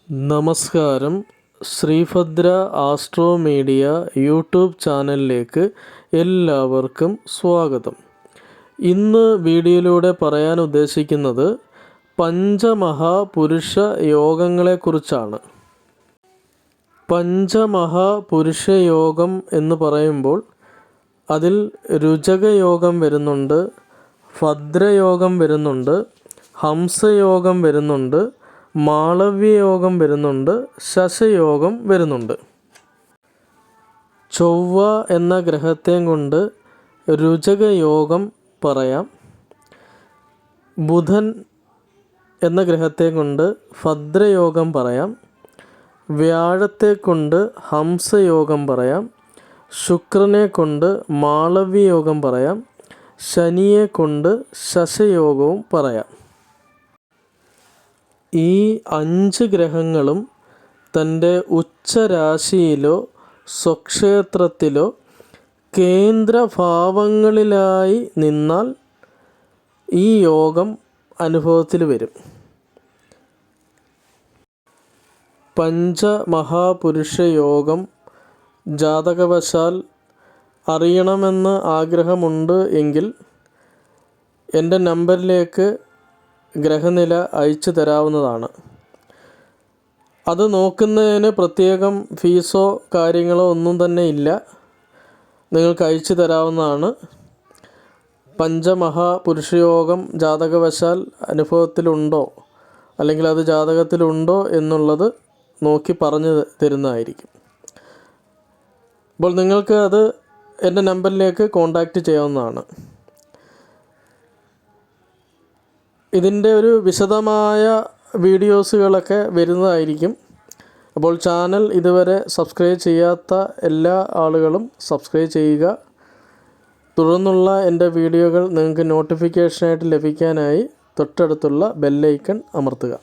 നമസ്കാരം. Sreebhadra astro media YouTube ചാനലിലേക്ക് എല്ലാവർക്കും സ്വാഗതം. ഇന്ന് വീഡിയോയിലൂടെ പറയാൻ ഉദ്ദേശിക്കുന്നത് പഞ്ചമഹാപുരുഷ യോഗങ്ങളെക്കുറിച്ചാണ്. പഞ്ചമഹാപുരുഷ യോഗം എന്ന് പറയുമ്പോൾ അതിൽ രുചകയോഗം വരുന്നുണ്ട്, ഭദ്രയോഗം വരുന്നുണ്ട്, ഹംസയോഗം വരുന്നുണ്ട്, മാളവ്യയോഗം വരുന്നുണ്ട്, ശശയോഗം വരുന്നുണ്ട്. ചൊവ്വ എന്ന ഗ്രഹത്തെ കൊണ്ട് രുചകയോഗം പറയാം. ബുധൻ എന്ന ഗ്രഹത്തെ കൊണ്ട് ഭദ്രയോഗം പറയാം. വ്യാഴത്തെ കൊണ്ട് ഹംസയോഗം പറയാം. ശുക്രനെ കൊണ്ട് മാളവ്യയോഗം പറയാം. ശനിയെ കൊണ്ട് ശശയോഗവും പറയാം. ഈ 5 ഗ്രഹങ്ങളും തൻ്റെ ഉച്ചരാശിയിലോ സ്വക്ഷേത്രത്തിലോ കേന്ദ്രഭാവങ്ങളിലായി നിന്നാൽ ഈ യോഗം അനുഭവത്തിൽ വരും. പഞ്ചമഹാപുരുഷ യോഗം ജാതകവശാൽ അറിയണമെന്ന് ആഗ്രഹമുണ്ട് എങ്കിൽ എൻ്റെ നമ്പറിലേക്ക് ഗ്രഹനില അയച്ചു തരാവുന്നതാണ്. അത് നോക്കുന്നതിന് പ്രത്യേകം ഫീസോ കാര്യങ്ങളോ ഒന്നും തന്നെ ഇല്ല, നിങ്ങൾക്ക് അയച്ചു തരാവുന്നതാണ്. പഞ്ചമഹാപുരുഷയോഗം ജാതകവശാൽ അനുഭവത്തിലുണ്ടോ അല്ലെങ്കിൽ അത് ജാതകത്തിലുണ്ടോ എന്നുള്ളത് നോക്കി പറഞ്ഞു തരുന്നതായിരിക്കും. അപ്പോൾ നിങ്ങൾക്ക് അത് എൻ്റെ നമ്പറിലേക്ക് കോൺടാക്റ്റ് ചെയ്യാവുന്നതാണ്. ഇതിൻ്റെ ഒരു വിശദമായ വീഡിയോസുകളൊക്കെ വരുന്നതായിരിക്കും. അപ്പോൾ ചാനൽ ഇതുവരെ സബ്സ്ക്രൈബ് ചെയ്യാത്ത എല്ലാ ആളുകളും സബ്സ്ക്രൈബ് ചെയ്യുക. തുടർന്നുള്ള എൻ്റെ വീഡിയോകൾ നിങ്ങൾക്ക് നോട്ടിഫിക്കേഷനായിട്ട് ലഭിക്കാനായി തൊട്ടടുത്തുള്ള ബെല്ലൈക്കൺ അമർത്തുക.